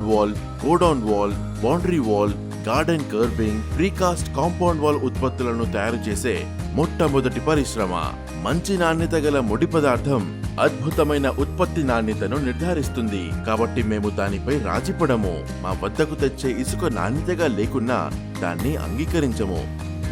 Wall, godown wall, boundary wall, garden kerbing, precast compound wall ఉత్పత్తులను తయారు చేసే మొట్టమొదటి పరిశ్రమ. మంచి నాణ్యత గల ముడి పదార్థం అద్భుతమైన ఉత్పత్తి నాణ్యతను నిర్ధారిస్తుంది. కాబట్టి మేము దానిపై రాజీపడము. మా వద్దకు తెచ్చే ఇసుక నాణ్యతగా లేకున్నా దాన్ని అంగీకరించము.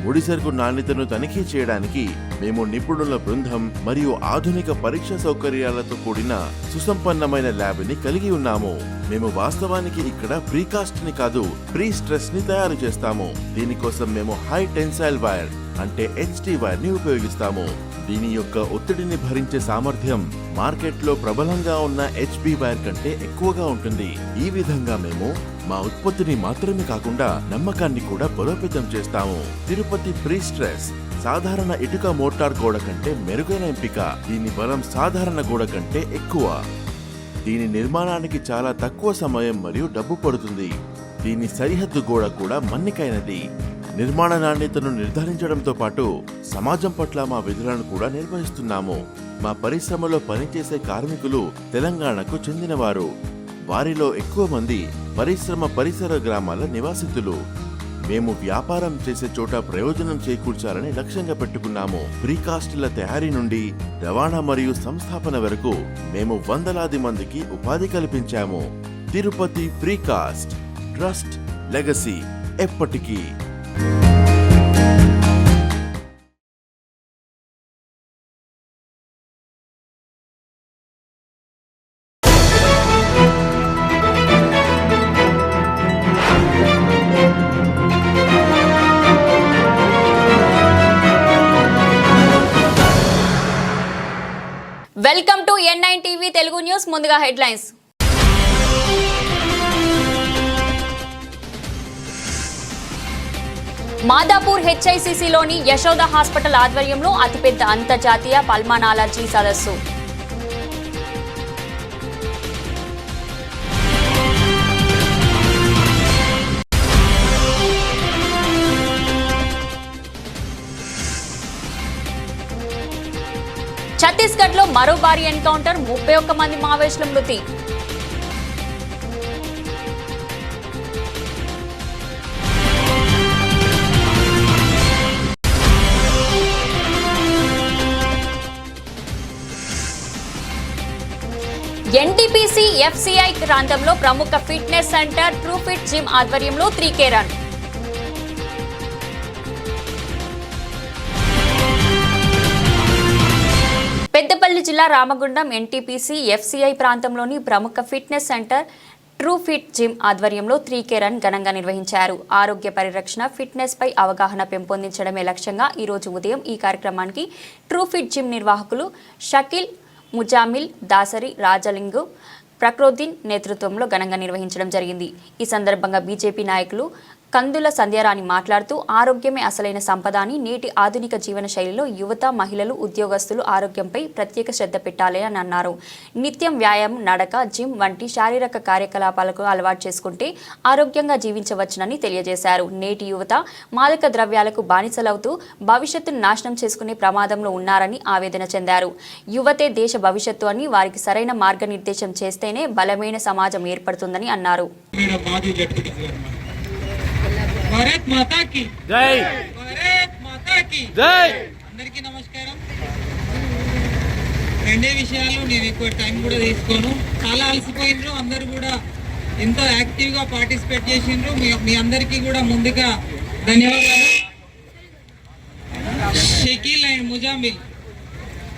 ముడి సరుకు నాణ్యతను తనిఖీ చేయడానికి మేము నిపుణుల బృందం మరియు ఆధునిక పరీక్ష సౌకర్యాలతో కూడిన సుసంపన్నమైన ల్యాబ్ ని కలిగి ఉన్నాము. మేము వాస్తవానికి ఇక్కడ ప్రీకాస్ట్ ని కాదు, ప్రీ స్ట్రెస్ ని తయారు చేస్తాము. దీనికోసం మేము హై టెన్సైల్ వైర్ అంటే HT వైర్ ని ఉపయోగిస్తాము. దీని యొక్క ఒత్తిడిని భరించే సామర్థ్యం మార్కెట్లో ప్రబలంగా ఉన్న HB వైర్ కంటే ఎక్కువగా ఉంటుంది. ఈ విధంగా మేము మా ఉత్పత్తిని మాత్రమే కాకుండా నమ్మకాన్ని కూడా బలోపేతం చేస్తాము. తిరుపతి ప్రీ స్ట్రెస్ సాధారణ ఇటుక మోటార్ గోడ కంటే మెరుగైన ఎంపిక. దీని బలం సాధారణ గోడ కంటే ఎక్కువ. దీని నిర్మాణానికి చాలా తక్కువ సమయం మరియు డబ్బు పడుతుంది. దీని సరిహద్దు గోడ కూడా మన్నికైనది. నిర్మాణ నాణ్యతను నిర్ధారించడంతో పాటు సమాజం పట్ల మా విధులను కూడా నిర్వహిస్తున్నాము. మా పరిశ్రమలో పనిచేసే కార్మికులు తెలంగాణకు చెందినవారు. వారిలో ఎక్కువ మంది పరిశ్రమ పరిసర గ్రామాల నివాసితులు. మేము వ్యాపారం చేసే చోట ప్రయోజనం చేకూర్చాలని లక్ష్యంగా పెట్టుకున్నాము. ప్రీకాస్టుల తయారీ నుండి రవాణా మరియు సంస్థాపన వరకు మేము వందలాది మందికి ఉపాధి కల్పించాము. తిరుపతి ప్రీకాస్ట్, ట్రస్ట్, లెగసీ ఎప్పటికీ. Welcome to N9 TV Telugu news. ముందుగా హెడ్లైన్స్. మాదాపూర్ HICCలోని యశోద హాస్పిటల్ ఆధ్వర్యంలో అతిపెద్ద అంతర్జాతీయ పల్మనాలజీ సదస్సు. ఛత్తీస్గఢ్ లో మరో భారీ ఎన్కౌంటర్, 31 మంది మావోయిస్టుల మృతి. NTPC FCI ప్రాంతంలో ప్రముఖ fitness centre true fit gym ఆధ్వర్యంలో 3K రన్. పెద్దపల్లి జిల్లా రామగుండం NTPC FCI ప్రాంతంలోని ప్రముఖ fitness centre true fit gym ఆధ్వర్యంలో 3K రన్ ఘనంగా నిర్వహించారు. ఆరోగ్య పరిరక్షణ, ఫిట్నెస్ పై అవగాహన పెంపొందించడమే లక్ష్యంగా ఈ రోజు ఉదయం ఈ కార్యక్రమానికి ట్రూ ఫిట్ జిమ్ నిర్వాహకులు షకీల్, ముజామిల్, దాసరి, రాజలింగు, ప్రక్రోద్దీన్ నేతృత్వంలో ఘనంగా నిర్వహించడం జరిగింది. ఈ సందర్భంగా బీజేపీ నాయకులు కందుల సంధ్యారాణి మాట్లాడుతూ ఆరోగ్యమే అసలైన సంపద అని, నేటి ఆధునిక జీవన శైలిలో యువత, మహిళలు, ఉద్యోగస్తులు ఆరోగ్యంపై ప్రత్యేక శ్రద్ధ పెట్టాలి అని అన్నారు. నిత్యం వ్యాయామం, నడక, జిమ్ వంటి శారీరక కార్యకలాపాలకు అలవాటు చేసుకుంటే ఆరోగ్యంగా జీవించవచ్చునని తెలియజేశారు. నేటి యువత మాదక ద్రవ్యాలకు బానిసలవుతూ భవిష్యత్తును నాశనం చేసుకునే ప్రమాదంలో ఉన్నారని ఆవేదన చెందారు. యువతే దేశ భవిష్యత్తు అని, వారికి సరైన మార్గనిర్దేశం చేస్తేనే బలమైన సమాజం ఏర్పడుతుందని అన్నారు. భారత్ మాతా కి జై, భారత్ మాతా కి జై. అందరికీ నమస్కారం. రెండే విషయాలు, నేను ఎక్కువ టైం కూడా తీసుకోను. చాలా అలసిపోయినరు, అందరూ కూడా ఎంతో యాక్టివ్గా పార్టిసిపేట్ చేసిండ్రు. మీ అందరికీ కూడా ముందుగా ధన్యవాదాలు. Shakeel and Muzammil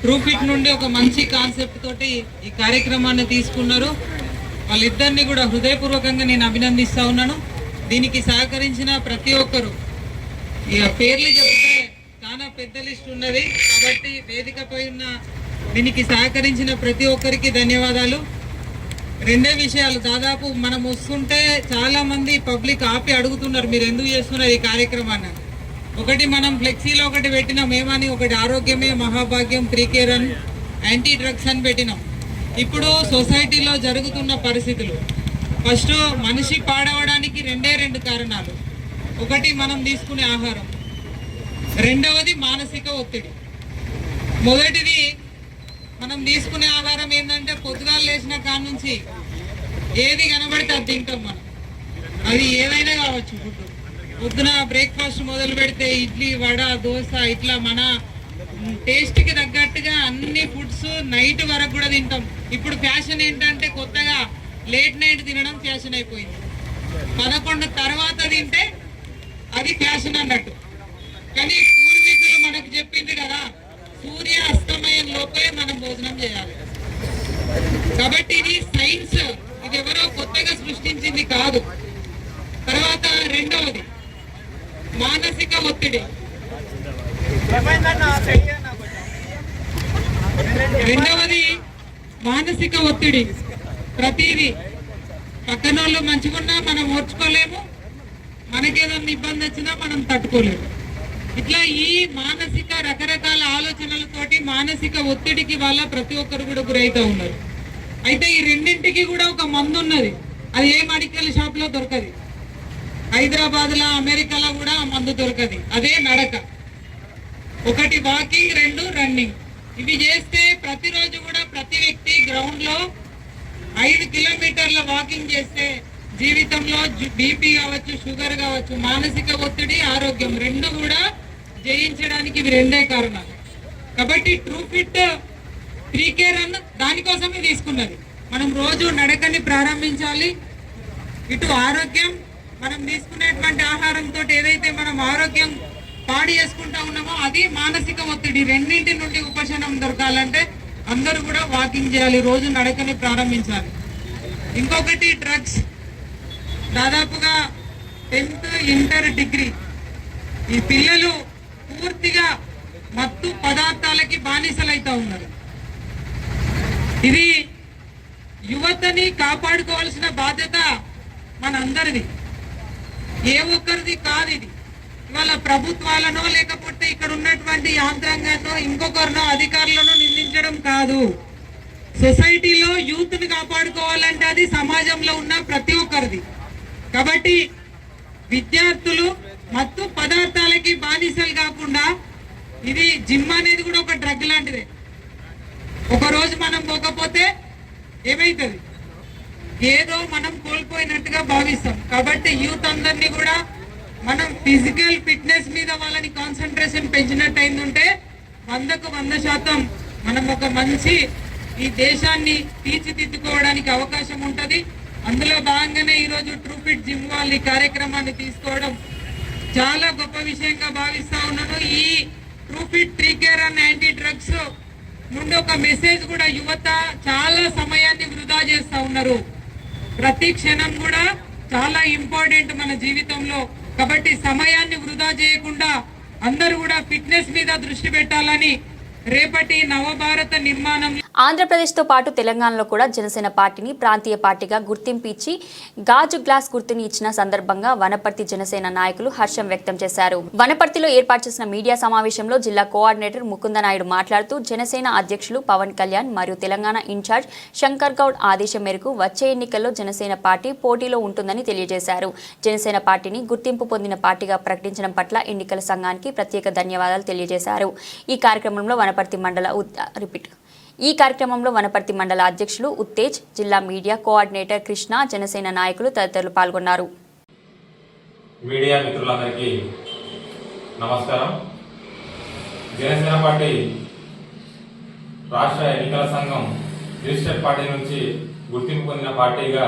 true fit నుండి ఒక మంచి కాన్సెప్ట్ తోటి ఈ కార్యక్రమాన్ని తీసుకున్నారు. వాళ్ళిద్దరిని కూడా హృదయపూర్వకంగా నేను అభినందిస్తా ఉన్నాను. దీనికి సహకరించిన ప్రతి ఒక్కరు, ఇక పేర్లు చెప్తే చాలా పెద్ద లిస్ట్ ఉన్నది కాబట్టి వేదికపై ఉన్న దీనికి సహకరించిన ప్రతి ఒక్కరికి ధన్యవాదాలు. రెండే విషయాలు, దాదాపు మనం వస్తుంటే చాలా మంది పబ్లిక్ ఆపి అడుగుతున్నారు మీరు ఎందుకు చేస్తున్నారు ఈ కార్యక్రమాన్ని. ఒకటి మనం ఫ్లెక్సీలో ఒకటి పెట్టినాం ఏమని, ఒకటి ఆరోగ్యమే మహాభాగ్యం 3K రన్ యాంటీ డ్రగ్స్ అని పెట్టినాం. ఇప్పుడు సొసైటీలో జరుగుతున్న పరిస్థితులు, ఫస్ట్ మనిషి పాడవడానికి రెండు కారణాలు. ఒకటి మనం తీసుకునే ఆహారం, రెండవది మానసిక ఒత్తిడి. మొదటిది మనం తీసుకునే ఆహారం ఏంటంటే పొద్దుగాలు లేచిన కాడ నుంచి ఏది కనబడితే అది తింటాం మనం. అది ఏదైనా కావచ్చు. ఫుడ్ పొద్దున బ్రేక్ఫాస్ట్ మొదలు పెడితే ఇడ్లీ, వడ, దోశ ఇట్లా మన టేస్ట్కి తగ్గట్టుగా అన్ని ఫుడ్స్ నైట్ వరకు కూడా తింటాం. ఇప్పుడు ఫ్యాషన్ ఏంటంటే కొత్తగా లేట్ నైట్ తినడం ఫ్యాషన్ అయిపోయింది. 11 తర్వాత తింటే అది ఫ్యాషన్ అన్నట్టు. కానీ పూర్వీకులు మనకు చెప్పింది కదా, సూర్య అస్తమయం లోపే మనం భోజనం చేయాలి. కాబట్టి ఇది సైన్స్, ఇది ఎవరో కొత్తగా సృష్టించింది కాదు. తర్వాత రెండవది మానసిక ఒత్తిడి. ప్రతిదీ పక్కనోళ్ళు మంచిగున్నా మనం ఓర్చుకోలేము, మనకేదన్నా ఇబ్బంది వచ్చినా మనం తట్టుకోలేము. ఇట్లా ఈ మానసిక రకరకాల ఆలోచనలతోటి మానసిక ఒత్తిడికి వల్ల ప్రతి ఒక్కరు కూడా గురైతూ ఉన్నారు. అయితే ఈ రెండింటికి కూడా ఒక మందు ఉన్నది. అది ఏ మెడికల్ షాప్ లో దొరకదు. హైదరాబాద్ లో, అమెరికాలో కూడా మందు దొరకదు. అదే నడక. 1 వాకింగ్, 2 రన్నింగ్. ఇవి చేస్తే ప్రతిరోజు కూడా ప్రతి వ్యక్తి గ్రౌండ్ లో 5 కిలోమీటర్ల వాకింగ్ చేస్తే జీవితంలో బీపీ కావచ్చు, షుగర్ కావచ్చు, మానసిక ఒత్తిడి, ఆరోగ్యం రెండు కూడా జయించడానికి ఇవి రెండే కారణాలు. కాబట్టి ట్రూ ఫిట్ 3K రన్ దానికోసమే తీసుకున్నది. మనం రోజు నడకని ప్రారంభించాలి. ఇటు ఆరోగ్యం, మనం తీసుకునేటువంటి ఆహారంతో ఏదైతే మనం ఆరోగ్యం పాడి చేసుకుంటా ఉన్నామో అది మానసిక ఒత్తిడి, రెండింటి నుండి ఉపశమనం దొరకాలంటే అందరూ కూడా వాకింగ్ చేయాలి, రోజు నడకని ప్రారంభించాలి. ఇంకొకటి డ్రగ్స్. దాదాపుగా 10th, ఇంటర్, డిగ్రీ ఈ పిల్లలు పూర్తిగా మత్తు పదార్థాలకి బానిసలైతా ఉన్నారు. ఇది యువతని కాపాడుకోవాల్సిన బాధ్యత మనందరిది, ఏ ఒక్కరిది కాదు. ఇది ఇవాళ ప్రభుత్వాలనో లేకపోతే ఇక్కడ ఉన్నటువంటి యాంత్రాంగాన్నో ఇంకొకరినో అధికారులను నిందించడం కాదు. సొసైటీలో యూత్ ని కాపాడుకోవాలంటే అది సమాజంలో ఉన్న ప్రతి ఒక్కరిది. కాబట్టి విద్యార్థులు మత్తు పదార్థాలకి బానిసలు కాకుండా, ఇది జిమ్ అనేది కూడా ఒక డ్రగ్ లాంటిదే. ఒక రోజు మనం పోకపోతే ఏమైతుంది, ఏదో మనం కోల్పోయినట్టుగా భావిస్తాం. కాబట్టి యూత్ అందరినీ కూడా మనం ఫిజికల్ ఫిట్నెస్ మీద వాళ్ళని కాన్సన్ట్రేషన్ పెంచినట్టు అయిందంటే 100కు 100% మనం ఒక మంచి ఈ దేశాన్ని తీర్చిదిద్దుకోవడానికి అవకాశం ఉంటుంది. అందులో భాగంగానే ఈరోజు ట్రూ ఫిట్ జిమ్ వాళ్ళు ఈ కార్యక్రమాన్ని తీసుకోవడం చాలా గొప్ప విషయంగా భావిస్తా ఉన్నాను. ఈ true fit 3K run anti drugs నుండి ఒక మెసేజ్ కూడా, యువత చాలా సమయాన్ని వృధా చేస్తా ఉన్నారు. ప్రతి క్షణం కూడా చాలా ఇంపార్టెంట్ మన జీవితంలో. కాబట్టి సమయాన్ని వృధా చేయకుండా అందరూ కూడా ఫిట్నెస్ మీద దృష్టి పెట్టాలని రేపటి నవభారత నిర్మాణం. ఆంధ్రప్రదేశ్తో పాటు తెలంగాణలో కూడా జనసేన పార్టీని ప్రాంతీయ పార్టీగా గుర్తింపు ఇచ్చి గాజు గ్లాస్ గుర్తుని ఇచ్చిన సందర్భంగా వనపర్తి జనసేన నాయకులు హర్షం వ్యక్తం చేశారు. వనపర్తిలో ఏర్పాటు చేసిన మీడియా సమావేశంలో జిల్లా కోఆర్డినేటర్ ముకుందనాయుడు మాట్లాడుతూ, జనసేన అధ్యక్షులు పవన్ కళ్యాణ్ మరియు తెలంగాణ ఇన్ఛార్జ్ శంకర్ గౌడ్ ఆదేశం మేరకు వచ్చే ఎన్నికల్లో జనసేన పార్టీ పోటీలో ఉంటుందని తెలియజేశారు. జనసేన పార్టీని గుర్తింపు పొందిన పార్టీగా ప్రకటించడం పట్ల ఎన్నికల సంఘానికి ప్రత్యేక ధన్యవాదాలు తెలియజేశారు. ఈ కార్యక్రమంలో వనపర్తి మండల అధ్యక్షులు ఉత్తేజ్, జిల్లా మీడియా కోఆర్డినేటర్ కృష్ణ, జనసేన నాయకులు తదితరులు పాల్గొన్నారు. మీడియా మిత్రులందరికీ నమస్కారం. జనసేన పార్టీ రాష్ట్ర ఎన్నికల సంఘం రిజిస్టర్డ్ పార్టీ నుంచి గుర్తింపు పొందిన పార్టీగా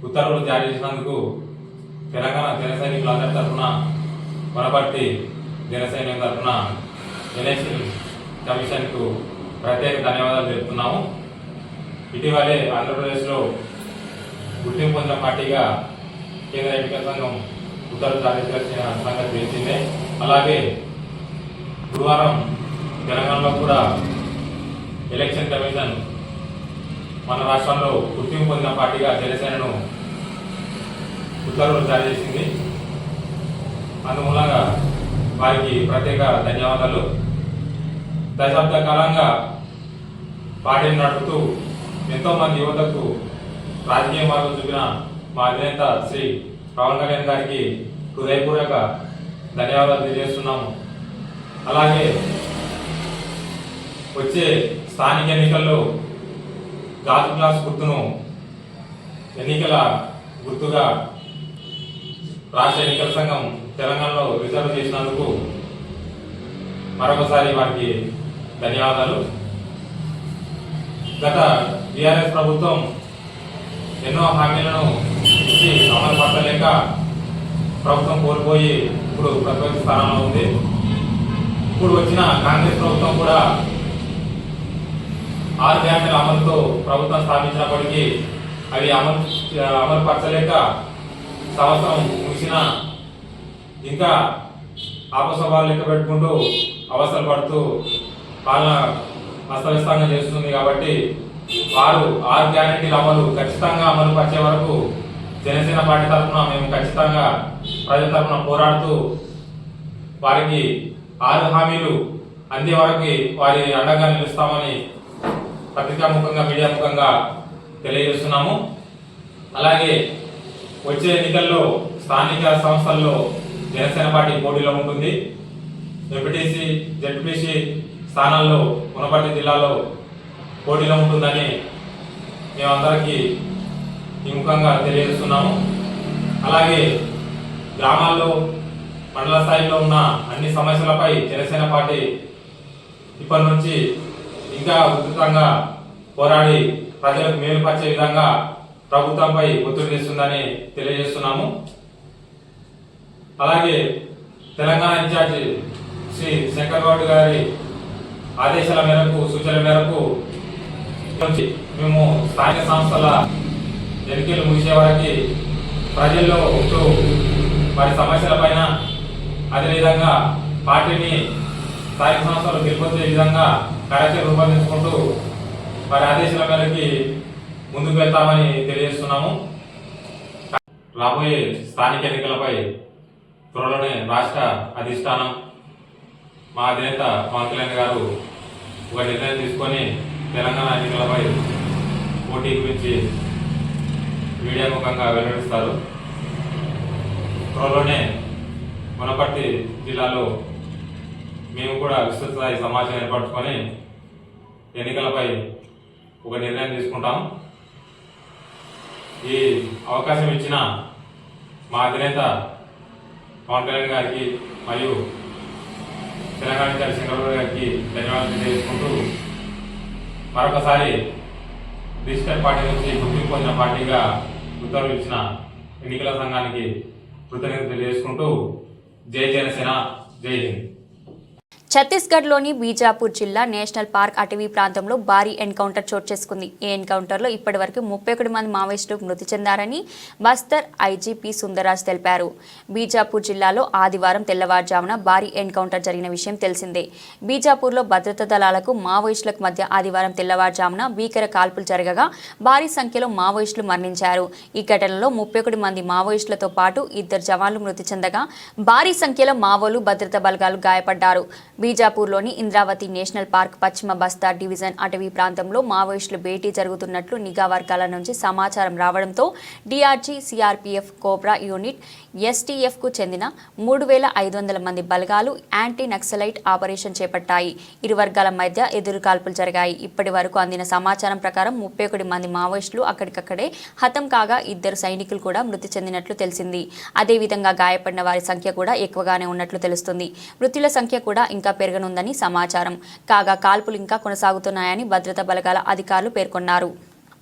ఉత్తర్వులు జారీ చేసినందుకు తెలంగాణ జన సైనికులందరి తరఫున, వనపర్తి జనసైన్యం తరఫున ఎలక్షన్ కమిషన్కు ప్రత్యేక ధన్యవాదాలు తెలుపుతున్నాము. ఇటీవలే ఆంధ్రప్రదేశ్లో గుర్తింపు పొందిన పార్టీగా కేంద్ర ఎన్నికల సంఘం ఉత్తర్వులు జారీ చేసిన సంగతి తెలిసిందే. అలాగే గురువారం తెలంగాణలో కూడా ఎలక్షన్ కమిషన్ మన రాష్ట్రంలో గుర్తింపు పొందిన పార్టీగా జనసేనను ఉత్తర్వులు జారీ చేసింది. అందుమూలంగా వారికి ప్రత్యేక ధన్యవాదాలు. దశాబ్ద కాలంగా పార్టీని నడుపుతూ ఎంతోమంది యువతకు రాజకీయ మార్గం చూపిన మా అధినేత శ్రీ పవన్ కళ్యాణ్ గారికి హృదయపూర్వక ధన్యవాదాలు తెలియజేస్తున్నాము. అలాగే వచ్చే స్థానిక ఎన్నికల్లో గాజు గ్లాస్ గుర్తును ఎన్నికల గుర్తుగా రాష్ట్ర ఎన్నికల సంఘం తెలంగాణలో రిజర్వ్ చేసినందుకు మరొకసారి వారికి ధన్యవాదాలు. గత టీఆర్ఎస్ ప్రభుత్వం ఎన్నో హామీలను ఇచ్చి అమలు పరచలేక ప్రభుత్వం కోల్పోయి ఇప్పుడు ప్రతిపక్ష స్థానంలో ఉంది. ఇప్పుడు వచ్చిన కాంగ్రెస్ ప్రభుత్వం కూడా 6 గ్యారంటీల అమలుతో ప్రభుత్వం స్థాపించినప్పటికీ అవి అమలు పరచలేక సంవత్సరం ముగిసిన ఇంకా ఆపసభాలు లెక్క పెట్టుకుంటూ అవసరం పడుతూ పాలన అస్తవ్యస్తంగా చేస్తుంది. కాబట్టి వారు 6 గ్యారంటీల అమలు ఖచ్చితంగా అమలు పరిచే వరకు జనసేన పార్టీ తరఫున మేము ఖచ్చితంగా ప్రజల తరఫున పోరాడుతూ వారికి 6 హామీలు అందే వరకు వారి అండగా నిలుస్తామని పత్రికాముఖంగా మీడియా ముఖంగా తెలియజేస్తున్నాము. అలాగే వచ్చే ఎన్నికల్లో స్థానిక సంస్థల్లో జనసేన పార్టీ పోటీలో ఉంటుంది. ఎంపీటీసీ జెడ్పీసీ స్థానాల్లో వనపర్తి జిల్లాలో పోటీలో ఉంటుందని మేమందరికీ ఈ ముఖంగా తెలియజేస్తున్నాము. అలాగే గ్రామాల్లో మండల స్థాయిలో ఉన్న అన్ని సమస్యలపై జనసేన పార్టీ ఇప్పటి నుంచి ఇంకా ఉధృతంగా పోరాడి ప్రజలకు మేలుపరిచే విధంగా ప్రభుత్వంపై ఒత్తిడి తెస్తుందని తెలియజేస్తున్నాము. అలాగే తెలంగాణ ఇన్ఛార్జి శ్రీ శంకర్ గౌడ్ గారి ఆదేశాల మేరకు సూచనల మేరకు మేము స్థానిక సంస్థల ఎన్నికలు ముగిసే వరకు ప్రజల్లో ఉంటూ వారి సమస్యలపైన అదేవిధంగా పార్టీని స్థానిక సంస్థలు గెలుపొందే విధంగా కార్యాచరణ రూపొందించుకుంటూ వారి ఆదేశాల మేరకు ముందుకు వెళ్తామని తెలియజేస్తున్నాము. రాబోయే స్థానిక ఎన్నికలపై త్వరలోనే రాష్ట్ర అధిష్టానం మా అధినేత పవన్ కళ్యాణ్ గారు ఒక నిర్ణయం తీసుకొని తెలంగాణ ఎన్నికలపై పోటీ గురించి మీడియా ముఖంగా వెల్లడిస్తారు. త్వరలోనే వనపర్తి జిల్లాలో మేము కూడా విస్తృత స్థాయి సమాచారం ఏర్పరచుకొని ఎన్నికలపై ఒక నిర్ణయం తీసుకుంటాం. ఈ అవకాశం ఇచ్చిన మా అధినేత పవన్ కళ్యాణ్ గారికి మరియు తెలంగాణ ఇన్ఛార్జి శంకర్ గారికి ధన్యవాదాలు తెలియజేసుకుంటూ మరొకసారి డిజిటల్ పార్టీ నుంచి గుర్తింపు పొందిన పార్టీగా ఉత్తర్వులు ఇచ్చిన ఎన్నికల సంఘానికి కృతజ్ఞతలు తెలియజేసుకుంటూ జై జనసేన, జై హింద్. ఛత్తీస్గఢ్లోని బీజాపూర్ జిల్లా నేషనల్ పార్క్ అటవీ ప్రాంతంలో భారీ ఎన్కౌంటర్ చోటు చేసుకుంది. ఈ ఎన్కౌంటర్లో ఇప్పటివరకు 31 మంది మావోయిస్టులు మృతి చెందారని బస్తర్ ఐజీపీ సుందరాజ్ తెలిపారు. బీజాపూర్ జిల్లాలో ఆదివారం తెల్లవారుజామున భారీ ఎన్కౌంటర్ జరిగిన విషయం తెలిసిందే. బీజాపూర్లో భద్రతా దళాలకు మావోయిస్టులకు మధ్య ఆదివారం తెల్లవారుజామున భీకర కాల్పులు జరగగా భారీ సంఖ్యలో మావోయిస్టులు మరణించారు. ఈ ఘటనలో 31 మంది మావోయిస్టులతో పాటు 2 జవాన్లు మృతి చెందగా భారీ సంఖ్యలో మావోలు భద్రతా బలగాలు గాయపడ్డారు. బీజాపూర్లోని ఇంద్రావతి నేషనల్ పార్క్ పశ్చిమ బస్తార్ డివిజన్ అటవీ ప్రాంతంలో మావోయిస్టుల భేటీ జరుగుతున్నట్లు నిఘా వర్గాల నుంచి సమాచారం రావడంతో డీఆర్జీ, సిఆర్పీఎఫ్, కోబ్రా యూనిట్, ఎస్టీఎఫ్కు చెందిన 3500 మంది బలగాలు యాంటీ నక్సలైట్ ఆపరేషన్ చేపట్టాయి. ఇరు వర్గాల మధ్య ఎదురుకాల్పులు జరిగాయి. ఇప్పటి వరకు అందిన సమాచారం ప్రకారం 31 మంది మావోయిస్టులు అక్కడికక్కడే హతం కాగా 2 సైనికులు కూడా మృతి చెందినట్లు తెలిసింది. అదేవిధంగా గాయపడిన వారి సంఖ్య కూడా ఎక్కువగానే ఉన్నట్లు తెలుస్తుంది. మృతుల సంఖ్య కూడా ఇంకా పెరగనుందని సమాచారం. కాగా కాల్పులు ఇంకా కొనసాగుతున్నాయని భద్రతా బలగాల అధికారులు పేర్కొన్నారు.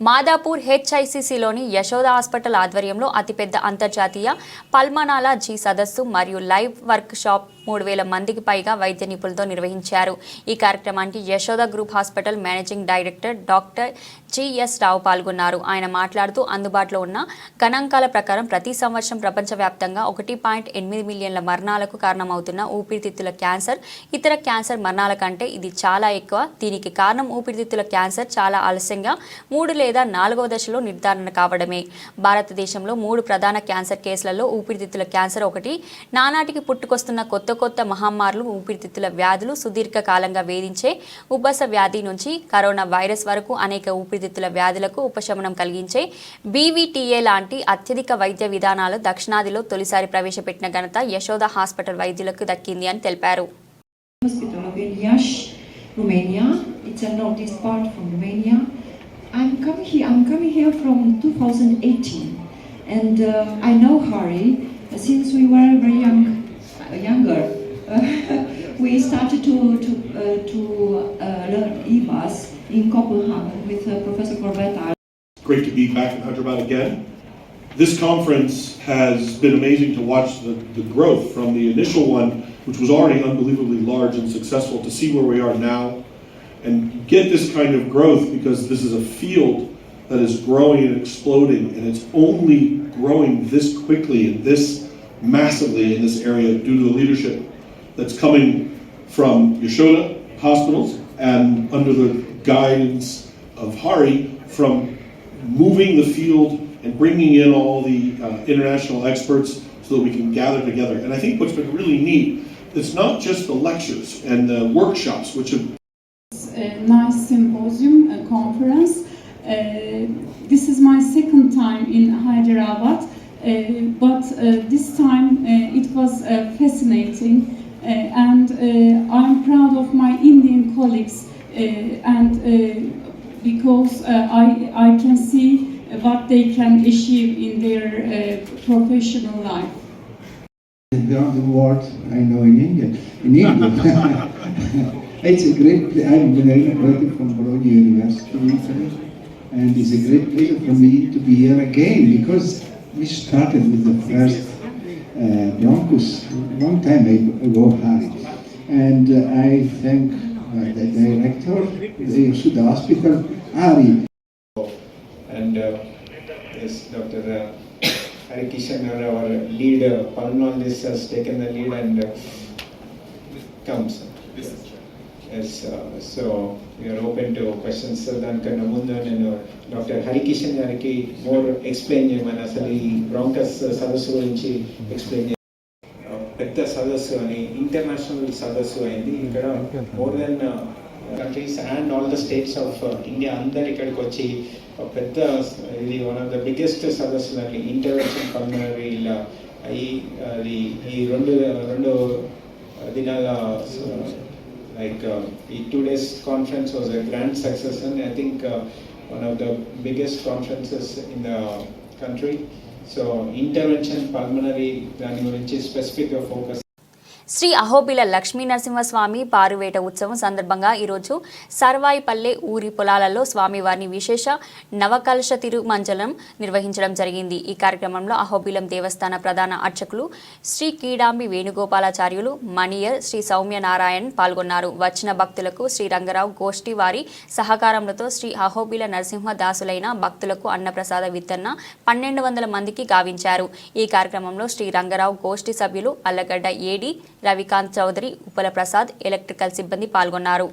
మాదాపూర్ హెచ్ఐసిసిలోని యశోద హాస్పిటల్ ఆధ్వర్యంలో అతిపెద్ద అంతర్జాతీయ పల్మనాలజీ సదస్సు మరియు లైవ్ వర్క్ షాప్ 3000 మందికి పైగా వైద్య నిపుణులతో నిర్వహించారు. ఈ కార్యక్రమానికి Yashoda group hospital managing director doctor GS Rao పాల్గొన్నారు. ఆయన మాట్లాడుతూ అందుబాటులో ఉన్న గణాంకాల ప్రకారం ప్రతి సంవత్సరం ప్రపంచవ్యాప్తంగా 1.8 మిలియన్ల మరణాలకు కారణమవుతున్న ఊపిరితిత్తుల క్యాన్సర్, ఇతర క్యాన్సర్ మరణాల కంటే ఇది చాలా ఎక్కువ. దీనికి కారణం ఊపిరితిత్తుల క్యాన్సర్ చాలా ఆలస్యంగా 3 లేదా 4వ దశలో నిర్ధారణ కావడమే. భారతదేశంలో 3 ప్రధాన క్యాన్సర్ కేసులలో ఊపిరితిత్తుల క్యాన్సర్ ఒకటి. నానాటికి పుట్టుకొస్తున్న కొత్త మహమ్మారులు, ఊపిరితిత్తుల వ్యాధులు, సుదీర్ఘ కాలంగా వేధించే ఉబ్బస వ్యాధి నుంచి కరోనా వైరస్ వరకు అనేక ఊపిరితిత్తుల వ్యాధులకు ఉపశమనం కలిగించే బీవీటీఏ లాంటి అత్యధిక వైద్య విధానాలు దక్షిణాదిలో తొలిసారి ప్రవేశపెట్టిన ఘనత యశోద హాస్పిటల్ వైద్యులకు దక్కింది అని తెలిపారు. Hospital of Iași, Romania. It's a northeast part from Romania. I'm coming here from 2018, and I know Harry since we were very younger. We started to learn e-bus in Copenhagen with Professor Corbett. Great to be back in Hyderabad again. This conference has been amazing to watch the growth from the initial one, which was already unbelievably large and successful, to see where we are now and get this kind of growth, because this is a field that is growing and exploding, and it's only growing this quickly and this massively in this area due to the leadership that's coming from Yashoda hospitals and under the guidance of Hari from moving the field and bringing in all the international experts so that we can gather together. And I think what's been really neat, it's not just the lectures and the workshops, which have a nice symposium, a conference. This is my second time in Hyderabad, but this time it was fascinating, and I'm proud of my Indian colleagues, and because I can see what they can achieve in their professional life. Around the world, I know in India. It's a great. I'm graduated from Bologna University in Italy, and it's a great pleasure for me to be here again, because we started with the first Broncos a long time ago, Harry, and I thank the director, the Yashoda Hospital, Harry. And yes, Dr. Hari Kishan, our lead pulmonologist, has taken the lead and comes. Yes, so we are open to questions. దానికన్నా ముందు నేను doctor Harikishan గారికి more explain చేయమని, అసలు ఈ bronchus సదస్సు గురించి explain చేయ పెద్ద సదస్సు అని ఇంటర్నేషనల్ సదస్సు అయింది. ఇక్కడ more than countries and all the states of India అందరు ఇక్కడికి వచ్చి పెద్ద, ఇది వన్ ఆఫ్ ద బిగ్గెస్ట్ సదస్సులు అని ఇంటర్వెన్షన్ పల్మనరీ అది ఈ రెండు దినాల like the 2 days conference was a grand success, and I think one of the biggest conferences in the country. So intervention pulmonary దాని గురించి స్పెసిఫిక్ గా ఫోకస్. శ్రీ అహోబిల లక్ష్మీ నరసింహస్వామి పారువేట ఉత్సవం సందర్భంగా ఈరోజు సర్వాయిపల్లె ఊరి పొలాలలో స్వామివారిని విశేష నవకలశ తిరుమంజనం నిర్వహించడం జరిగింది. ఈ కార్యక్రమంలో అహోబిలం దేవస్థాన ప్రధాన అర్చకులు శ్రీ కీడాంబి వేణుగోపాలాచార్యులు, మణియర్ శ్రీ సౌమ్యనారాయణ్ పాల్గొన్నారు. వచ్చిన భక్తులకు శ్రీ రంగరావు గోష్ఠి వారి సహకారంతో శ్రీ అహోబిల నరసింహ దాసులైన భక్తులకు అన్నప్రసాద వితరణ 1200 మందికి గావించారు. ఈ కార్యక్రమంలో శ్రీ రంగరావు గోష్ఠి సభ్యులు అల్లగడ్డ ఏడి, రవికాంత్ చౌదరి, ఉప్పల ప్రసాద్, ఎలక్ట్రికల్ సిబ్బంది పాల్గొన్నారు.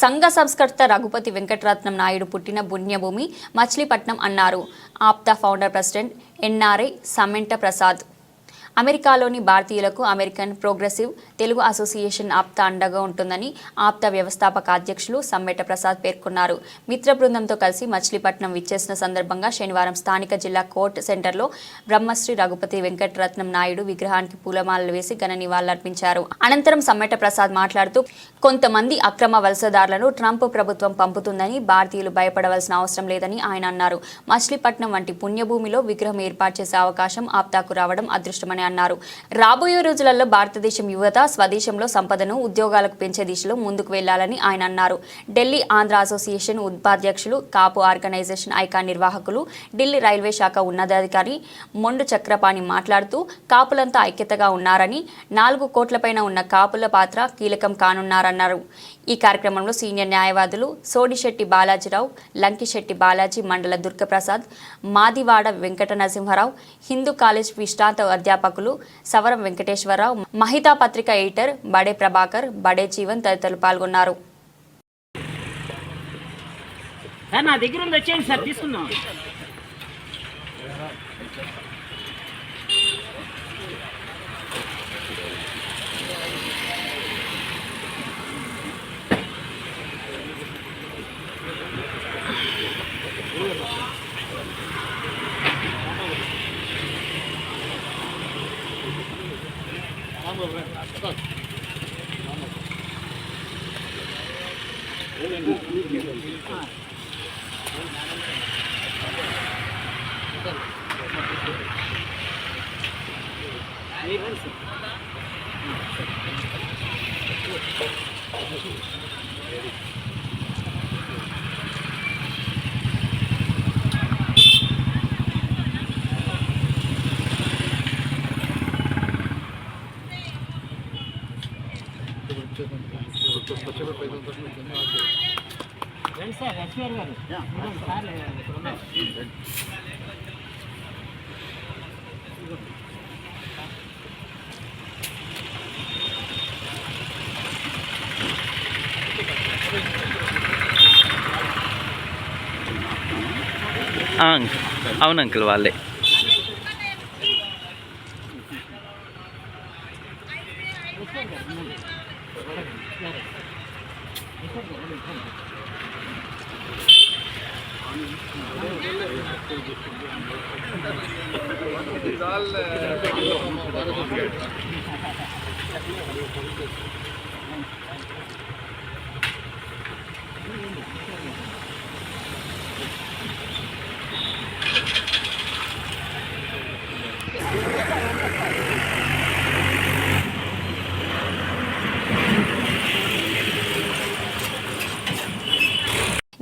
సంఘ సంస్కర్త రఘుపతి వెంకటరత్నం నాయుడు పుట్టిన పుణ్యభూమి మచిలీపట్నం అన్నారు APTA founder president NRI సమెంట Prasad. అమెరికాలోని భారతీయులకు American progressive Telugu association APTA అండగా ఉంటుందని ఆప్తా వ్యవస్థాపక అధ్యక్షులు సమ్మెట ప్రసాద్ పేర్కొన్నారు. మిత్ర బృందంతో కలిసి మచిలీపట్నం విచ్చేసిన సందర్భంగా శనివారం స్థానిక జిల్లా కోర్ట్ సెంటర్లో బ్రహ్మశ్రీ రఘుపతి వెంకటరత్నం నాయుడు విగ్రహానికి పూలమాలలు వేసి ఘన నివాళులర్పించారు. అనంతరం సమ్మెట ప్రసాద్ మాట్లాడుతూ కొంతమంది అక్రమ వలసదారులను ట్రంప్ ప్రభుత్వం పంపుతుందని భారతీయులు భయపడవలసిన అవసరం లేదని ఆయన అన్నారు. మచిలీపట్నం వంటి పుణ్యభూమిలో విగ్రహం ఏర్పాటు చేసే అవకాశం ఆప్తాకు రావడం అదృష్టమని అన్నారు. రాబోయే రోజులలో భారతదేశం యువత స్వదేశంలో సంపదను ఉద్యోగాలకు పెంచే దిశలో ముందుకు వెళ్లాలని ఆయన అన్నారు. ఢిల్లీ ఆంధ్ర అసోసియేషన్ ఉపాధ్యక్షులు, కాపు ఆర్గనైజేషన్ ఐకాన్ నిర్వాహకులు, ఢిల్లీ రైల్వే శాఖ ఉన్నతాధికారి మొండు చక్రపాణి మాట్లాడుతూ కాపులంతా ఐక్యతగా ఉన్నారని 4 కోట్లపైన ఉన్న కాపుల పాత్ర కీలకం కానున్నారన్నారు. ఈ కార్యక్రమంలో సీనియర్ న్యాయవాదులు సోడిశెట్టి బాలాజీరావు, లంకిశెట్టి బాలాజీ, మండల దుర్గప్రసాద్, మాదివాడ వెంకట నరసింహారావు, హిందూ కాలేజ్ విశ్రాంత అధ్యాపకులు సవరం వెంకటేశ్వరరావు, మహితా పత్రిక ఎడిటర్ బడే ప్రభాకర్, బడే జీవన్ తదితరులు పాల్గొన్నారు. నా దగ్గర ఉంది, వచ్చేయండి సార్, తీసుకుందాం. అవును అంకుల్, వాళ్ళే.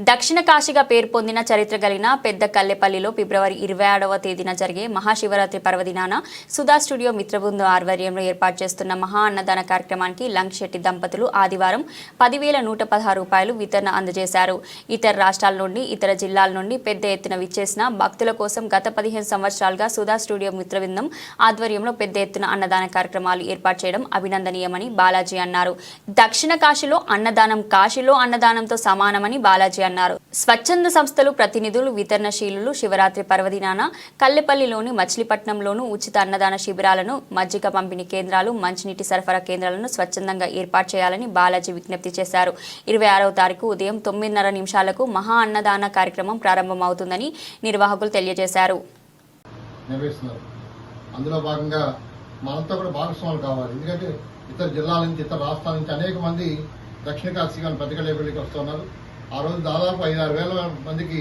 దక్షిణ కాశీగా పేరు పొందిన చరిత్ర కలిగిన పెద్ద కల్లెపల్లిలో ఫిబ్రవరి 26వ తేదీన జరిగే మహాశివరాత్రి పర్వదినాన సుధా స్టూడియో మిత్రబృందం ఆధ్వర్యంలో ఏర్పాటు చేస్తున్న మహా అన్నదాన కార్యక్రమానికి లంకిశెట్టి దంపతులు ఆదివారం 10,116 రూపాయలు వితరణ అందజేశారు. ఇతర రాష్ట్రాల నుండి, ఇతర జిల్లాల నుండి పెద్ద ఎత్తున విచ్చేసిన భక్తుల కోసం గత 15 సంవత్సరాలుగా సుధా స్టూడియో మిత్రబృందం ఆధ్వర్యంలో పెద్ద ఎత్తున అన్నదాన కార్యక్రమాలు ఏర్పాటు చేయడం అభినందనీయమని బాలాజీ అన్నారు. దక్షిణ కాశీలో అన్నదానం కాశీలో అన్నదానంతో సమానమని బాలాజీ అన్నారు. స్వచ్ఛంద సంస్థలు ప్రతినిధులు, వితరణశీలులు శివరాత్రి పర్వదినాన కల్లెపల్లిలోని మచిలీపట్నంలోను ఉచిత అన్నదాన శిబిరాలను, మజ్జిగ పంపిణీ కేంద్రాలు, మంచినీటి సరఫరా కేంద్రాలను స్వచ్ఛందంగా ఏర్పాటు చేయాలని బాలాజీ విజ్ఞప్తి చేశారు. 26వ తారీఖు ఉదయం 9:30 నిమిషాలకు మహా అన్నదాన కార్యక్రమం ప్రారంభమవుతుందని నిర్వాహకులు తెలియజేశారు. అందులో భాగంగా మనంతా కూడా భాగస్వాములు కావాలి. ఎందుకంటే ఇతర జిల్లాల నుంచి, ఇతర రాష్ట్రాల నుంచి అనేక మంది దక్షిణ కాశీ కానీ పెద్ద కల్లెపల్లికి వస్తున్నారు. ఆ రోజు దాదాపు 5-6 వేల మందికి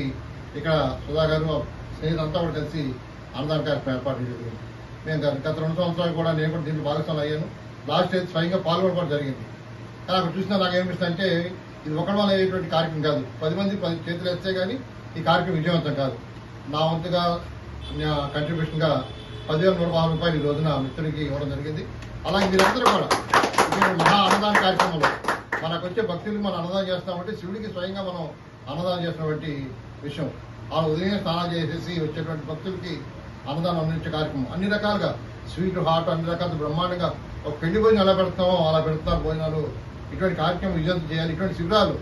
ఇక్కడ సుధా గారు స్నేహితులంతా కూడా కలిసి అన్నదాన కార్యక్రమం ఏర్పాటు జరిగింది. మేము గత 2 సంవత్సరాలు కూడా నేను కూడా దీంట్లో భాగస్వామి అయ్యాను. లాస్ట్ ఇయర్ స్వయంగా పాల్గొనడం కూడా జరిగింది. కానీ అక్కడ చూసినా నాకు ఏమిపిస్తుంది అంటే ఇది ఒకటి వల్ల అయ్యేటువంటి కార్యక్రమం కాదు. 10 మంది 10 చేతులు వేస్తే కానీ ఈ కార్యక్రమం విజయవంతం కాదు. నా వంతుగా కంట్రిబ్యూషన్గా 10,116 రూపాయలు ఈ రోజున మిత్రుడికి ఇవ్వడం జరిగింది. అలాగే మీరందరూ కూడా మహా అన్నదాన కార్యక్రమంలో మనకు వచ్చే భక్తులు మనం అన్నదానం చేస్తామంటే శివుడికి స్వయంగా మనం అన్నదానం చేసినటువంటి విషయం. ఆ ఉదయం స్నానం చేసేసి వచ్చేటువంటి భక్తులకి అన్నదానం అందించే కార్యక్రమం అన్ని రకాలుగా స్వీట్, హాట్ అన్ని రకాల బ్రహ్మాండంగా ఒక పెళ్లి భోజనం ఎలా పెడతామో అలా పెడుతున్నారు భోజనాలు. ఇటువంటి కార్యక్రమం విజయం చేయాలి. ఇటువంటి శిబిరాలు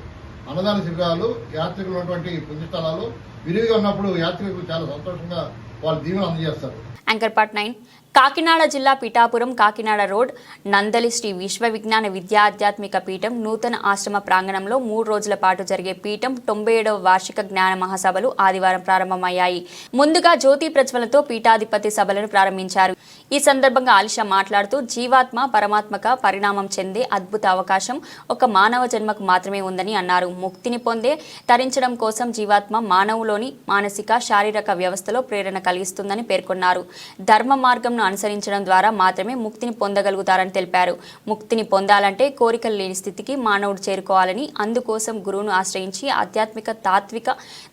అన్నదాన శిబిరాలు, యాత్రికులు ఉన్నటువంటి పుణ్యస్థలాలు విరివిగా ఉన్నప్పుడు యాత్రికులు చాలా సంతోషంగా వాళ్ళ దీవెన అందజేస్తారు. యాంకర్ పార్ట్ 9 కాకినాడ జిల్లా పిఠాపురం కాకినాడ రోడ్ నందలి శ్రీ విశ్వ విజ్ఞాన విద్యా ఆధ్యాత్మిక పీఠం నూతన ఆశ్రమ ప్రాంగణంలో 3 రోజుల పాటు జరిగే పీఠం 97వ వార్షిక జ్ఞాన మహాసభలు ఆదివారం ప్రారంభమయ్యాయి. ముందుగా జ్యోతి ప్రజ్వలతో పీఠాధిపతి సభలను ప్రారంభించారు. ఈ సందర్భంగా ఆలిషా మాట్లాడుతూ జీవాత్మ పరమాత్మక పరిణామం చెందే అద్భుత అవకాశం ఒక మానవ జన్మకు మాత్రమే ఉందని అన్నారు. ముక్తిని పొందే తరించడం కోసం జీవాత్మ మానవులోని మానసిక శారీరక వ్యవస్థలో ప్రేరణ కలిగిస్తుందని పేర్కొన్నారు. ధర్మ మార్గం అనుసరించడం ద్వారా మాత్రమే ముక్తిని పొందగలుగుతారని తెలిపారు. ముక్తిని పొందాలంటే కోరికలు లేని స్థితికి మానవుడు చేరుకోవాలని, అందుకోసం గురువును ఆశ్రయించి ఆధ్యాత్మిక తాత్విక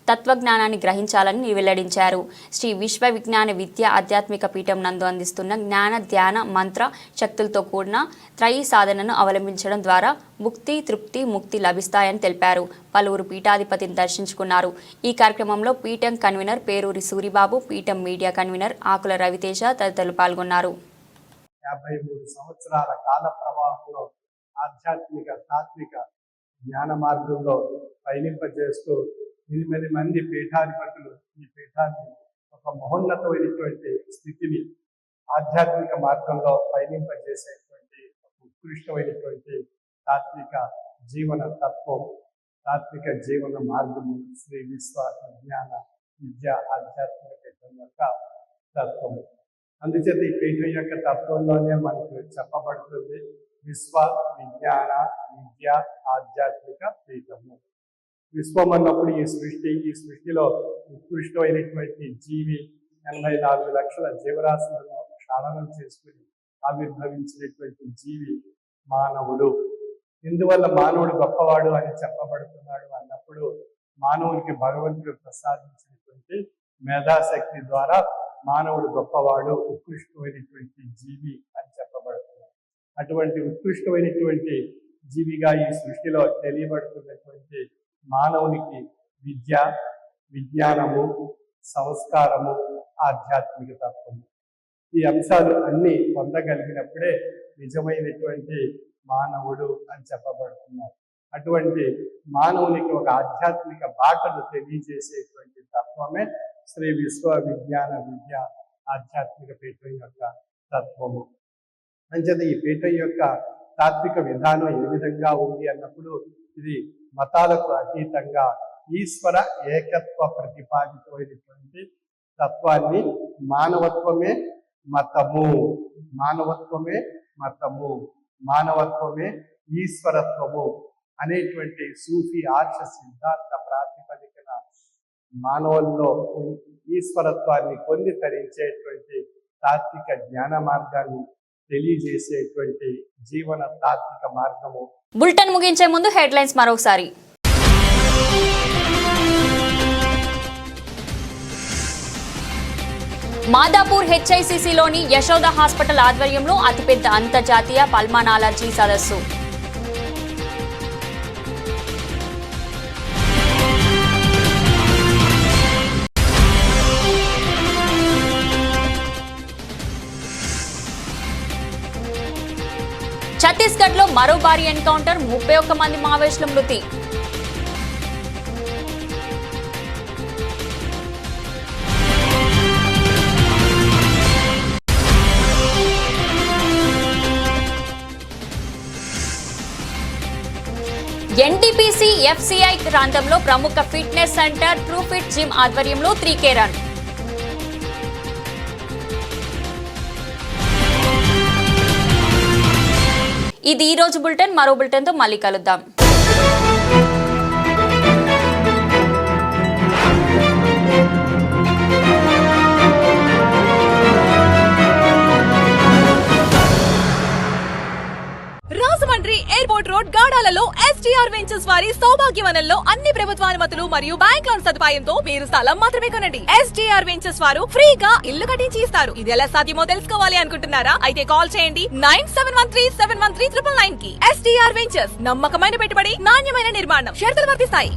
తత్వజ్ఞానాన్ని గ్రహించాలని వెల్లడించారు. శ్రీ విశ్వ విజ్ఞాన విద్య ఆధ్యాత్మిక పీఠం నందు అందిస్తున్న జ్ఞాన ధ్యాన మంత్ర శక్తులతో కూడిన త్రయీ సాధనను అవలంబించడం ద్వారా ముక్తి, తృప్తి, ముక్తి లభిస్తాయని తెలిపారు. పలువురు పీఠాధిపతిని దర్శించుకున్నారు. ఈ కార్యక్రమంలో పీఠం కన్వీనర్ పేరూరి సూరిబాబు, పీఠం మీడియా కన్వీనర్ ఆకుల రవితేజ తదితరులు పాల్గొన్నారు. 53 సంవత్సరాల కాల ప్రవాహంలో ఆధ్యాత్మిక తాత్విక జ్ఞాన మార్గంలో పయనింపజేస్తూ 8 మంది పీఠాధిపతులు ఈ పీఠాన్ని ఒక మహోన్నతమైనటువంటి స్థితిని ఆధ్యాత్మిక మార్గంలో పయనింపజేసేటువంటి ఉత్కృష్టమైనటువంటి తాత్విక జీవన తత్వం, తాత్విక జీవన మార్గము శ్రీ విశ్వ విజ్ఞాన విద్య ఆధ్యాత్మిక పీఠం యొక్క తత్వము. అందుచేత ఈ పీఠం యొక్క తత్వంలోనే మనకు చెప్పబడుతుంది విశ్వ విజ్ఞాన విద్య ఆధ్యాత్మిక పీఠము. విశ్వం అన్నప్పుడు ఈ సృష్టిలో ఉత్కృష్టమైనటువంటి జీవి 84 లక్షల జీవరాశులను క్షాళనం చేసుకుని ఆవిర్భవించినటువంటి జీవి మానవుడు. ఇందువల్ల మానవుడు గొప్పవాడు అని చెప్పబడుతున్నాడు అన్నప్పుడు మానవునికి భగవంతుడు ప్రసాదించినటువంటి మేధాశక్తి ద్వారా మానవుడు గొప్పవాడు, ఉత్కృష్టమైనటువంటి జీవి అని చెప్పబడుతున్నాడు. అటువంటి ఉత్కృష్టమైనటువంటి జీవిగా ఈ సృష్టిలో తెలియబడుతున్నటువంటి మానవునికి విద్య, విజ్ఞానము, సంస్కారము, ఆధ్యాత్మిక తత్వము ఈ అంశాలు అన్నీ పొందగలిగినప్పుడే నిజమైనటువంటి మానవుడు అని చెప్పబడుతున్నారు. అటువంటి మానవునికి ఒక ఆధ్యాత్మిక బాటను తెలియజేసేటువంటి తత్వమే శ్రీ విశ్వ విజ్ఞాన విద్య ఆధ్యాత్మిక పీఠం యొక్క తత్వము. అంచేత ఈ పీఠం యొక్క తాత్విక విధానం ఏ విధంగా ఉంది అన్నప్పుడు ఇది మతాలకు అతీతంగా ఈశ్వర ఏకత్వ ప్రతిపాదితమైనటువంటి తత్వాన్ని మానవత్వమే మతము, మానవత్వమే మతము, మానవత్వమే ఈశ్వరత్వము అనేటువంటి సూఫీ ఆర్ష సిద్ధాంత ప్రాతిపదికన మానవుల్లో ఈశ్వరత్వాన్ని పొంది తరించేటువంటి తాత్విక జ్ఞాన మార్గాన్ని తెలియజేసేటువంటి జీవన తాత్విక మార్గము. బులెటిన్ ముగించే ముందు హెడ్లైన్స్ మరోసారి. మాదాపూర్ హెచ్ఐసిసిలోని యశోద హాస్పిటల్ ఆధ్వర్యంలో అతిపెద్ద అంతర్జాతీయ పల్మనాలజీ సదస్సు. ఛత్తీస్గఢ్లో మరో భారీ ఎన్కౌంటర్, 31 మంది మావోయిస్టుల మృతి. ఎన్టీపీసీ ఎఫ్సీఐ ప్రాంతంలో ప్రముఖ fitness centre true fit gym ఆధ్వర్యంలో 3K రన్. ఇది ఈ రోజు బులెటిన్. మరో బులెటిన్తో మళ్ళీ కలుద్దాం. రాజమండ్రి ఎయిర్పోర్ట్ రోడ్ గాడాలలో ఎస్టీఆర్ వెంచర్స్ వారి సౌభాగ్యవనంలో అన్ని ప్రభుత్వానుమతులు మరియు బ్యాంక్ లోన్ సదుపాయంతో మీరు స్థలం మాత్రమే కొనండి. ఎస్టీఆర్ వెంచర్స్ వారు ఫ్రీగా ఇల్లు కట్టించి ఇస్తారు. ఇది ఎలా సాధ్యమో తెలుసుకోవాలి అనుకుంటున్నారా? అయితే కాల్ చేయండి 9713713999 కి. ఎస్టీఆర్ వెంచర్స్, నమ్మకమైన పెట్టుబడి, నాణ్యమైన నిర్మాణం. షరతులు వర్తిస్తాయి.